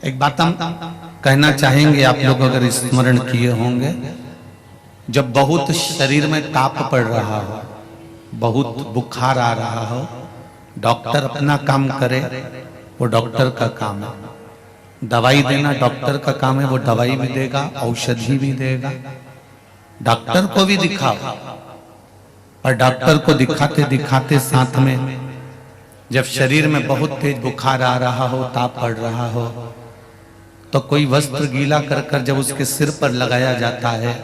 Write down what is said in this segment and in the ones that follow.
एक बात हम कहना चाहेंगे, आप लोग अगर स्मरण किए होंगे, जब बहुत शरीर में ताप पड़ रहा हो, बहुत बुखार आ रहा हो, डॉक्टर अपना काम करे, वो डॉक्टर का काम है। दवाई देना डॉक्टर का काम है, वो दवाई भी देगा, औषधि भी देगा। डॉक्टर को भी दिखाओ, और डॉक्टर को दिखाते दिखाते साथ में जब शरीर में बहुत तेज बुखार आ रहा हो, ताप पड़ रहा हो, तो कोई वस्त्र गीला कर कर जब उसके सिर पर लगाया जाता है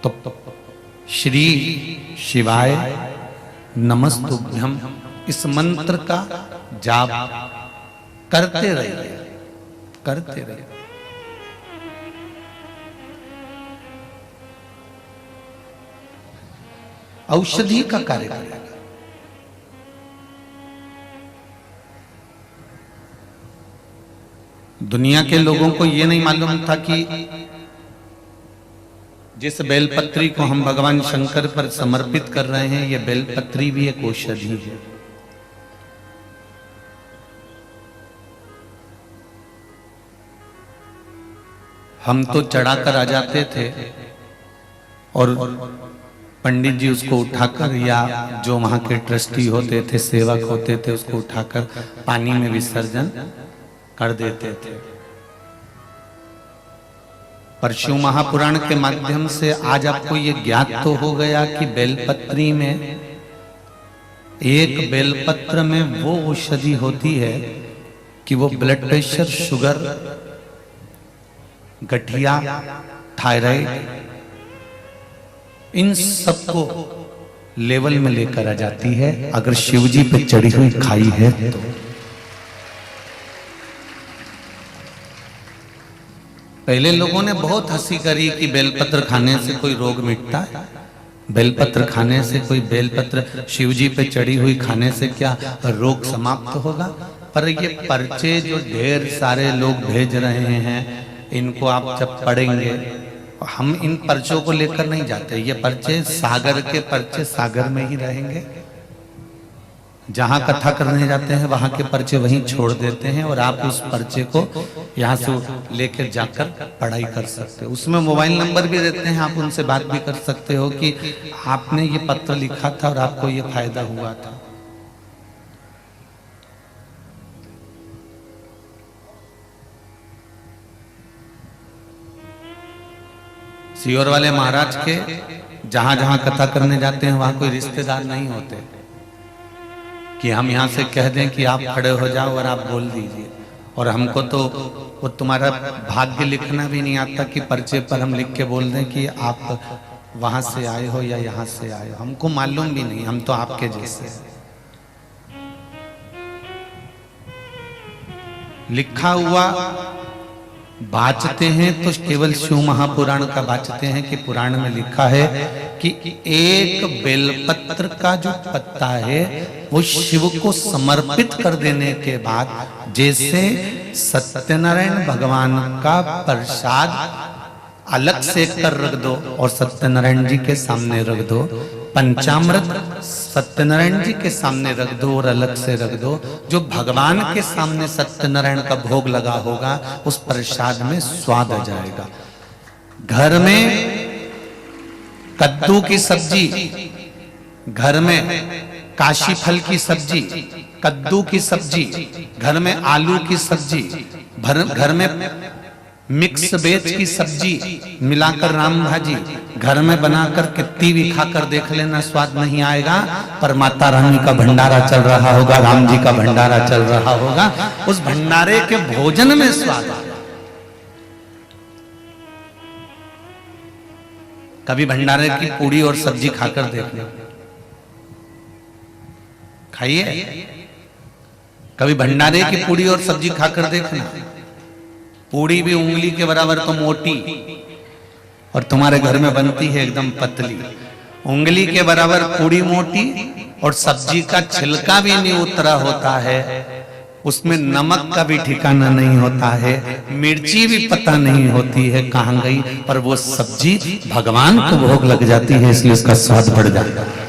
तो श्री शिवाय नमस्तुभ्यम इस मंत्र का जाप करते रहिए, करते रहिए। औषधि का कार्य करेगा। दुनिया के लोगों को यह नहीं मालूम था कि जिस बेलपत्री को हम भगवान शंकर पर समर्पित कर रहे हैं, यह बेलपत्री भी एक औषधि है। हम तो चढ़ाकर आ जाते थे और पंडित जी उसको उठाकर, या जो वहां के ट्रस्टी होते थे, सेवक होते थे, उसको उठाकर पानी में विसर्जन कर देते थे। पर शिव महापुराण के माध्यम से आज आपको ये ज्ञात तो हो गया कि बेलपत्री में, एक बेलपत्र में वो औषधि होती है कि वो ब्लड प्रेशर, शुगर, गठिया, थायराइड, इन सबको लेवल में लेकर आ जाती है अगर शिवजी पे चढ़ी हुई खाई है तो। पहले लोगों ने बहुत हंसी करी कि बेलपत्र खाने से कोई रोग मिटता है, बेलपत्र खाने से कोई, बेलपत्र शिवजी पे चढ़ी हुई खाने से क्या रोग समाप्त होगा। पर ये पर्चे जो ढेर सारे लोग भेज रहे हैं, इनको आप जब पढ़ेंगे, हम इन पर्चों को लेकर नहीं जाते। ये पर्चे सागर के पर्चे सागर में ही रहेंगे, जहां कथा करने जाते हैं वहां के पर्चे वहीं छोड़ देते हैं, और आप उस पर्चे को यहाँ से लेकर जाकर पढ़ाई कर सकते हो। उसमें मोबाइल नंबर भी देते हैं, आप उनसे बात भी कर सकते हो कि आपने ये पत्र लिखा था और आपको ये फायदा हुआ था। सीहोर वाले महाराज के जहां जहां कथा करने जाते हैं वहां कोई रिश्तेदार नहीं होते कि हम यहां से कह दें कि आप खड़े हो जाओ और आप बोल दीजिए। और हमको तो वो तुम्हारा भाग्य लिखना भी नहीं आता कि पर्चे पर हम लिख के बोल दें कि आप वहां से आए हो या यहां से आए हो। हमको मालूम भी नहीं, हम तो आपके जैसे। लिखा हुआ बाचते हैं तो केवल शिव महापुराण का बाचते हैं कि पुराण में लिखा है कि एक बेलपत्र का जो पत्ता है वो शिव को समर्पित कर देने के बाद, जैसे सत्यनारायण भगवान का प्रसाद अलग से कर रख दो और सत्यनारायण जी के सामने रख दो, पंचामृत सत्यनारायण जी के सामने रख दो और अलग से रख दो, जो भगवान के सामने सत्यनारायण का भोग लगा होगा उस प्रसाद में स्वाद आ जाएगा। घर में कद्दू की सब्जी, घर में काशी फल की सब्जी, कद्दू की सब्जी, घर में आलू की सब्जी, घर में मिक्स वेज की सब्जी मिलाकर राम भाजी घर में बनाकर कितनी भी खाकर देख लेना, स्वाद नहीं आएगा। पर माता रानी का भंडारा चल रहा होगा, राम जी का भंडारा चल रहा होगा, उस भंडारे के भोजन में स्वाद आएगा। कभी भंडारे की पूड़ी और सब्जी खाकर देखना, खाइए। कभी भंडारे की पूड़ी और सब्जी खाकर देखना। पूड़ी भी उंगली के बराबर तो मोटी, और तुम्हारे घर में बनती है एकदम पतली। उंगली के बराबर पूड़ी मोटी, और सब्जी का छिलका भी नहीं उतरा होता है, उसमें नमक का भी ठिकाना नहीं होता है, मिर्ची भी पता नहीं होती है कहाँ गई, पर वो सब्जी भगवान को भोग लग जाती है, इसलिए उसका स्वाद बढ़ जाता है।